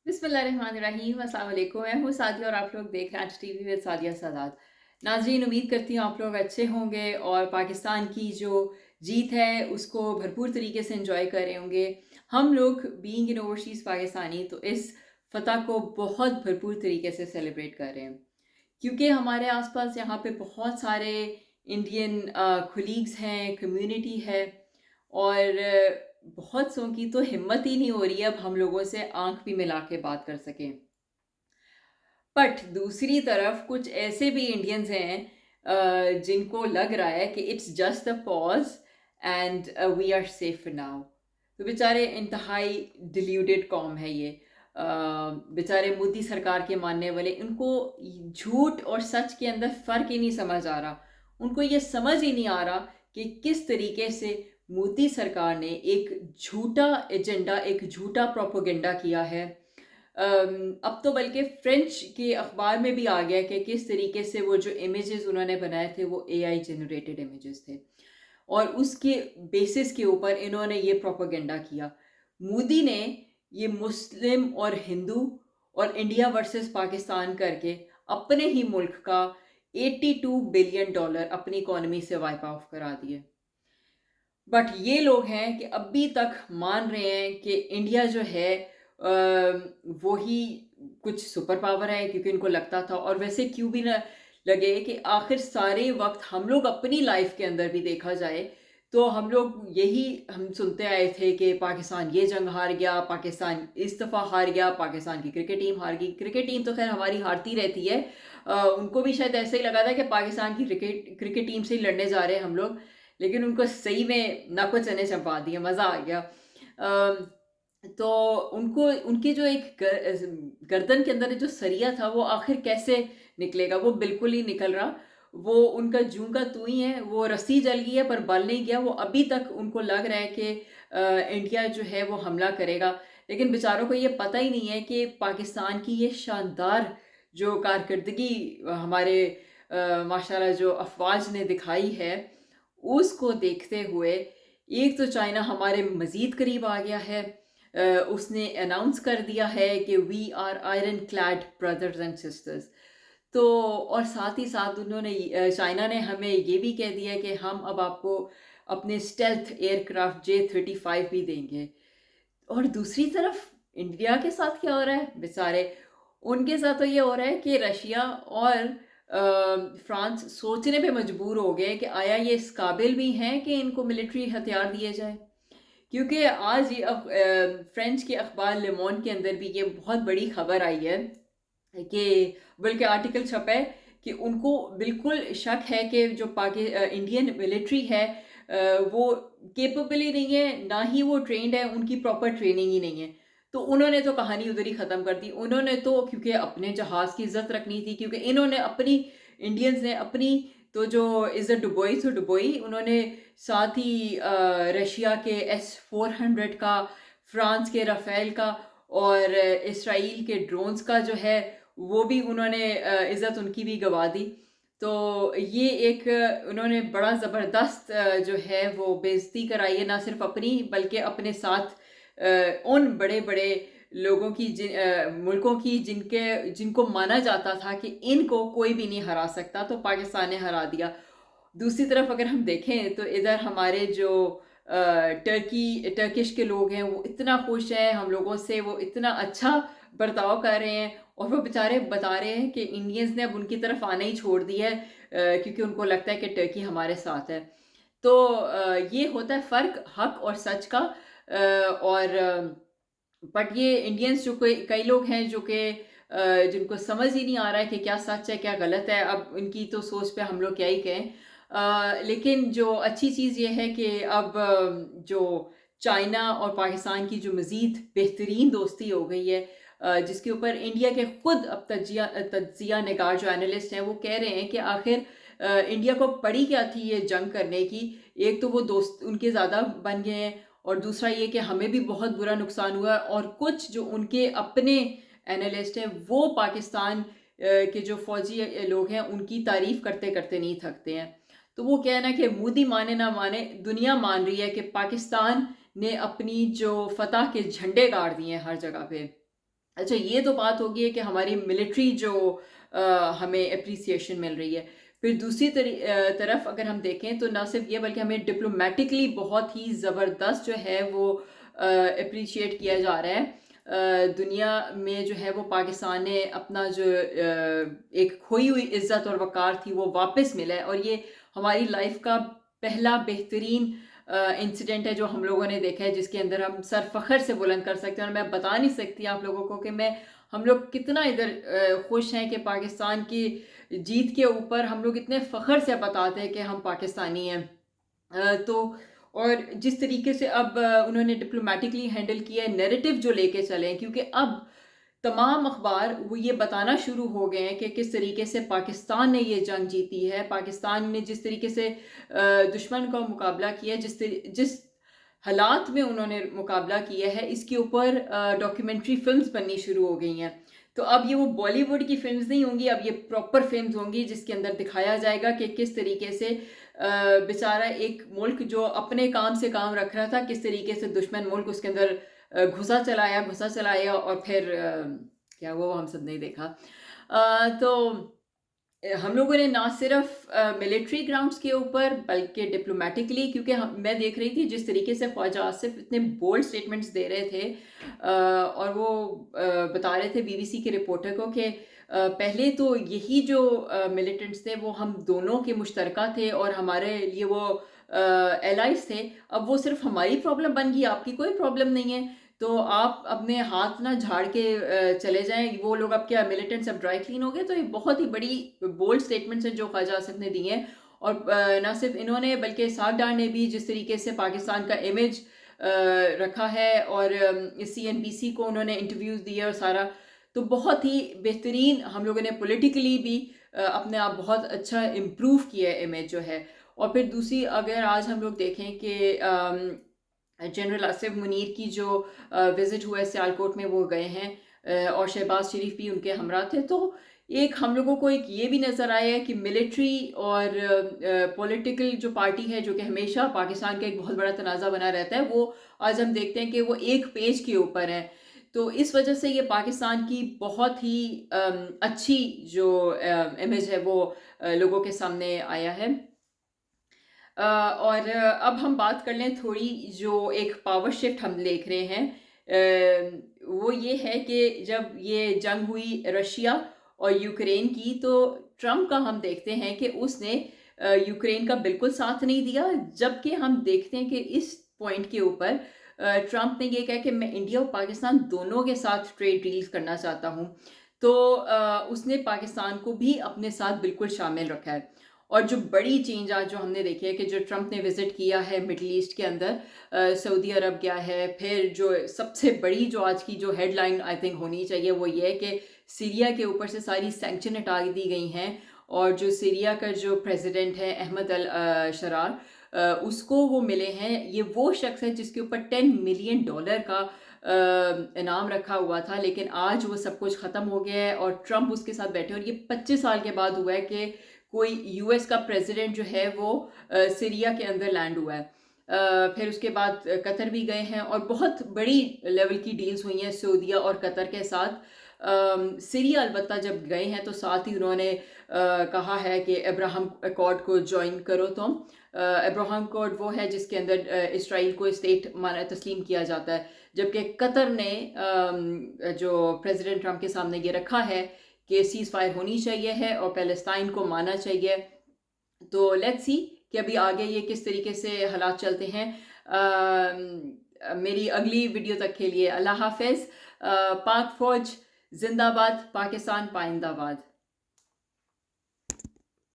बिस्मिल्लाहिर्रहमानिर्रहीम, अस्सलाम वालेकुम। मैं हूँ सादिया और आप लोग देख रहे हैं आज टीवी विद सादिया सादात। नाज़रीन, उम्मीद करती हूँ आप लोग अच्छे होंगे और पाकिस्तान की जो जीत है उसको भरपूर तरीके से एंजॉय कर रहे होंगे। हम लोग बीइंग इन ओवरसीज़ पाकिस्तानी तो इस फ़तह को बहुत भरपूर तरीके से सेलिब्रेट कर रहे हैं, क्योंकि हमारे आसपास यहाँ पे बहुत सारे इंडियन कोलीग्स हैं, कम्युनिटी है और बहुत सौ की तो हिम्मत ही नहीं हो रही है अब हम लोगों से आंख भी मिला के बात कर सकें। बट दूसरी तरफ कुछ ऐसे भी इंडियंस हैं जिनको लग रहा है कि it's just a pause and we are safe now. तो बेचारे इंतहाई डिल्यूडेड कौम है ये। बेचारे मोदी सरकार के मानने वाले, उनको झूठ और सच के अंदर फ़र्क ही नहीं समझ आ रहा। उनको ये समझ ही नहीं आ रहा कि किस तरीके से मोदी सरकार ने एक झूठा एजेंडा, एक झूठा प्रोपेगेंडा किया है। अब तो बल्कि फ्रेंच के अखबार में भी आ गया कि किस तरीके से वो जो इमेजेस उन्होंने बनाए थे वो एआई जनरेटेड इमेजेस थे और उसके बेसिस के ऊपर इन्होंने ये प्रोपेगेंडा किया। मोदी ने ये मुस्लिम और हिंदू और इंडिया वर्सेस पाकिस्तान करके अपने ही मुल्क का $82 बिलियन अपनी इकोनॉमी से वाइप ऑफ करा दिए। बट ये लोग हैं कि अभी तक मान रहे हैं कि इंडिया जो है वो ही कुछ सुपर पावर है, क्योंकि इनको लगता था। और वैसे क्यों भी ना लगे कि आखिर सारे वक्त हम लोग अपनी लाइफ के अंदर भी देखा जाए तो हम लोग यही हम सुनते आए थे कि पाकिस्तान ये जंग हार गया, पाकिस्तान इस दफ़ा हार गया, पाकिस्तान की क्रिकेट टीम हार गई। क्रिकेट टीम तो खैर हमारी हारती रहती है। उनको भी शायद ऐसे ही लगा था कि पाकिस्तान की क्रिकेट क्रिकेट टीम से ही लड़ने जा रहे हैं हम लोग, लेकिन उनको सही में नाको चने चबा दिए, मज़ा आ गया। तो उनको उनकी जो एक गर्दन के अंदर जो सरिया था वो आखिर कैसे निकलेगा, वो बिल्कुल ही निकल रहा। वो उनका जूं का तू ही है, वो रस्सी जल गई है पर बल नहीं गया। वो अभी तक उनको लग रहा है कि इंडिया जो है वो हमला करेगा, लेकिन बेचारों को ये पता ही नहीं है कि पाकिस्तान की ये शानदार जो कारकर्दगी हमारे माशाल्लाह जो अफवाज ने दिखाई है, उसको देखते हुए एक तो चाइना हमारे मज़ीद करीब आ गया है। उसने अनाउंस कर दिया है कि we are ironclad brothers and sisters. तो और साथ ही साथ उन्होंने चाइना ने हमें ये भी कह दिया कि हम अब आपको अपने स्टेल्थ एयरक्राफ्ट J-35 भी देंगे। और दूसरी तरफ इंडिया के साथ क्या हो रहा है बेचारे, उनके साथ तो ये हो रहा है कि रशिया और फ्रांस सोचने पे मजबूर हो गए कि आया ये इस काबिल भी हैं कि इनको मिलिट्री हथियार दिए जाए। क्योंकि आज ये अब फ्रेंच के अखबार लेमोन के अंदर भी ये बहुत बड़ी खबर आई है कि बल्कि आर्टिकल छपा है कि उनको बिल्कुल शक है कि जो इंडियन मिलिट्री है वो केपेबल ही नहीं है, ना ही वो ट्रेंड है, उनकी प्रॉपर ट्रेनिंग ही नहीं है। तो उन्होंने तो कहानी उधर ही ख़त्म कर दी। उन्होंने तो क्योंकि अपने जहाज़ की इज़्ज़त रखनी थी, क्योंकि इन्होंने अपनी इंडियंस ने अपनी तो जो इज़्ज़त डुबोई सो डुबोई। उन्होंने साथ ही रशिया के S-400 का, फ्रांस के राफ़ेल का और इसराइल के ड्रोन्स का जो है वो भी उन्होंने इज़्ज़त उनकी भी गँवा दी। तो ये एक उन्होंने बड़ा ज़बरदस्त जो है वो बेइज़्ज़ती कराई है, ना सिर्फ़ अपनी बल्कि अपने साथ उन बड़े-बड़े लोगों की मुल्कों की जिनको माना जाता था कि इनको कोई भी नहीं हरा सकता, तो पाकिस्तान ने हरा दिया। दूसरी तरफ अगर हम देखें तो इधर हमारे जो टर्किश के लोग हैं वो इतना खुश हैं हम लोगों से, वो इतना अच्छा बर्ताव कर रहे हैं और वो बेचारे बता रहे हैं कि इंडियंस ने अब उनकी तरफ आना ही छोड़ दिया है, क्योंकि उनको लगता है कि टर्की हमारे साथ है। तो ये होता है फ़र्क हक और सच का। और बट ये इंडियंस जो कोई कई लोग हैं जो कि जिनको समझ ही नहीं आ रहा है कि क्या सच है क्या गलत है, अब इनकी तो सोच पे हम लोग क्या ही कहें। लेकिन जो अच्छी चीज़ ये है कि अब जो चाइना और पाकिस्तान की जो मज़ीद बेहतरीन दोस्ती हो गई है, जिसके ऊपर इंडिया के खुद अब तज्जिया निगार जो एनालिस्ट हैं वो कह रहे हैं कि आखिर इंडिया को पड़ी क्या थी ये जंग करने की। एक तो वो दोस्त उनके ज़्यादा बन गए हैं और दूसरा ये कि हमें भी बहुत बुरा नुकसान हुआ है। और कुछ जो उनके अपने एनालिस्ट हैं वो पाकिस्तान के जो फ़ौजी लोग हैं उनकी तारीफ़ करते-करते नहीं थकते हैं। तो वो क्या है ना कि मोदी माने ना माने, दुनिया मान रही है कि पाकिस्तान ने अपनी जो फ़तह के झंडे गाड़ दिए हैं हर जगह पे। अच्छा, ये तो बात होगी है कि हमारी मिलिट्री जो हमें एप्रिसिएशन मिल रही है। फिर दूसरी तरफ अगर हम देखें तो ना सिर्फ ये बल्कि हमें डिप्लोमेटिकली बहुत ही ज़बरदस्त जो है वो एप्रिशिएट किया जा रहा है। दुनिया में जो है वो पाकिस्तान ने अपना जो एक खोई हुई इज़्ज़त और वक़ार थी वो वापस मिला है, और ये हमारी लाइफ का पहला बेहतरीन इंसिडेंट है जो हम लोगों ने देखा है, जिसके अंदर हम सर फ़ख्र से बुलंद कर सकते हैं। और मैं बता नहीं सकती आप लोगों को कि मैं हम लोग कितना इधर खुश हैं कि पाकिस्तान की जीत के ऊपर हम लोग इतने फ़ख्र से बताते हैं कि हम पाकिस्तानी हैं। तो और जिस तरीके से अब उन्होंने डिप्लोमेटिकली हैंडल किया है, नैरेटिव जो लेके चले हैं, क्योंकि अब तमाम अखबार वो ये बताना शुरू हो गए हैं कि किस तरीके से पाकिस्तान ने ये जंग जीती है, पाकिस्तान ने जिस तरीके से दुश्मन का मुकाबला किया है, जिस हालात में उन्होंने मुकाबला किया है, इसके ऊपर डॉक्यूमेंट्री फिल्म्स बननी शुरू हो गई हैं। तो अब ये वो बॉलीवुड की फिल्म्स नहीं होंगी, अब ये प्रॉपर फिल्म्स होंगी जिसके अंदर दिखाया जाएगा कि किस तरीके से बेचारा एक मुल्क जो अपने काम से काम रख रहा था, किस तरीके से दुश्मन मुल्क उसके अंदर घुसा चलाया और फिर क्या हुआ वो हम सब ने देखा। तो हम लोगों ने ना सिर्फ मिलिट्री ग्राउंड्स के ऊपर बल्कि डिप्लोमेटिकली, क्योंकि मैं देख रही थी जिस तरीके से ख्वाजा आसिफ इतने बोल्ड स्टेटमेंट्स दे रहे थे, और वो बता रहे थे बीबीसी के रिपोर्टर को कि पहले तो यही जो मिलिटेंट्स थे वो हम दोनों के मुश्तरका थे और हमारे लिए वो एलाइज थे। अब वो सिर्फ हमारी प्रॉब्लम बन गई, आपकी कोई प्रॉब्लम नहीं है। तो आप अपने हाथ ना झाड़ के चले जाएँ, वो लोग अब क्या मिलिटेंट्स अब ड्राई क्लीन हो गए? तो ये बहुत ही बड़ी बोल्ड स्टेटमेंट्स हैं जो ख्वाजा आसिफ ने दिए हैं। और ना सिर्फ इन्होंने बल्कि इस्हाक डार ने भी जिस तरीके से पाकिस्तान का इमेज रखा है, और सीएनबीसी को उन्होंने इंटरव्यूज़ दिए और सारा, तो बहुत ही बेहतरीन हम लोगों ने पॉलिटिकली भी अपने आप बहुत अच्छा इम्प्रूव किया है इमेज जो है। और फिर दूसरी अगर आज हम लोग देखें कि जनरल आसिफ मुनीर की जो विज़िट हुआ है सियालकोट में, वो गए हैं और शहबाज शरीफ भी उनके हमरा थे। तो एक हम लोगों को एक ये भी नज़र आया है कि मिलिट्री और पॉलिटिकल जो पार्टी है जो कि हमेशा पाकिस्तान का एक बहुत बड़ा तनाज़ा बना रहता है, वो आज हम देखते हैं कि वो एक पेज के ऊपर है। तो इस वजह से ये पाकिस्तान की बहुत ही अच्छी जो इमेज है वो लोगों के सामने आया है। और अब हम बात कर लें थोड़ी, जो एक पावर शिफ्ट हम देख रहे हैं, वो ये है कि जब ये जंग हुई रशिया और यूक्रेन की, तो ट्रम्प का हम देखते हैं कि उसने यूक्रेन का बिल्कुल साथ नहीं दिया, जबकि हम देखते हैं कि इस पॉइंट के ऊपर ट्रम्प ने ये कहा कि मैं इंडिया और पाकिस्तान दोनों के साथ ट्रेड डील्स करना चाहता हूँ। तो उसने पाकिस्तान को भी अपने साथ बिल्कुल शामिल रखा है। और जो बड़ी चेंज आज जो हमने देखी है कि जो ट्रम्प ने विज़िट किया है मिडल ईस्ट के अंदर, सऊदी अरब गया है, फिर जो सबसे बड़ी जो आज की जो हेडलाइन आई थिंक होनी चाहिए वो ये है कि सीरिया के ऊपर से सारी सैंक्शन हटा दी गई हैं, और जो सीरिया का जो प्रेसिडेंट है अहमद अल शरार, उसको वो मिले हैं। ये वो शख्स है जिसके ऊपर $10 मिलियन का इनाम रखा हुआ था, लेकिन आज वो सब कुछ ख़त्म हो गया है और ट्रम्प उसके साथ बैठे, और ये 25 साल के बाद हुआ है कि कोई यूएस का प्रेसिडेंट जो है वो सीरिया के अंदर लैंड हुआ है। फिर उसके बाद कतर भी गए हैं और बहुत बड़ी लेवल की डील्स हुई हैं सऊदीया और कतर के साथ। सीरिया अलबत्ता जब गए हैं तो साथ ही उन्होंने कहा है कि अब्राहम अकॉर्ड को ज्वाइन करो तुम। अब्राहम अकॉर्ड वो है जिसके अंदर इसराइल को स्टेट माना तस्लीम किया जाता है, जबकि कतर ने जो प्रेसिडेंट ट्रम्प के सामने ये रखा है कि सीज़ फायर होनी चाहिए है और पैलेस्टाइन को मानना चाहिए। तो लेट्स सी कि अभी आगे ये किस तरीके से हालात चलते हैं। मेरी अगली वीडियो तक के लिए अल्लाह हाफ़िज़। पाक फ़ौज ज़िंदाबाद, पाकिस्तान पाइंदाबाद।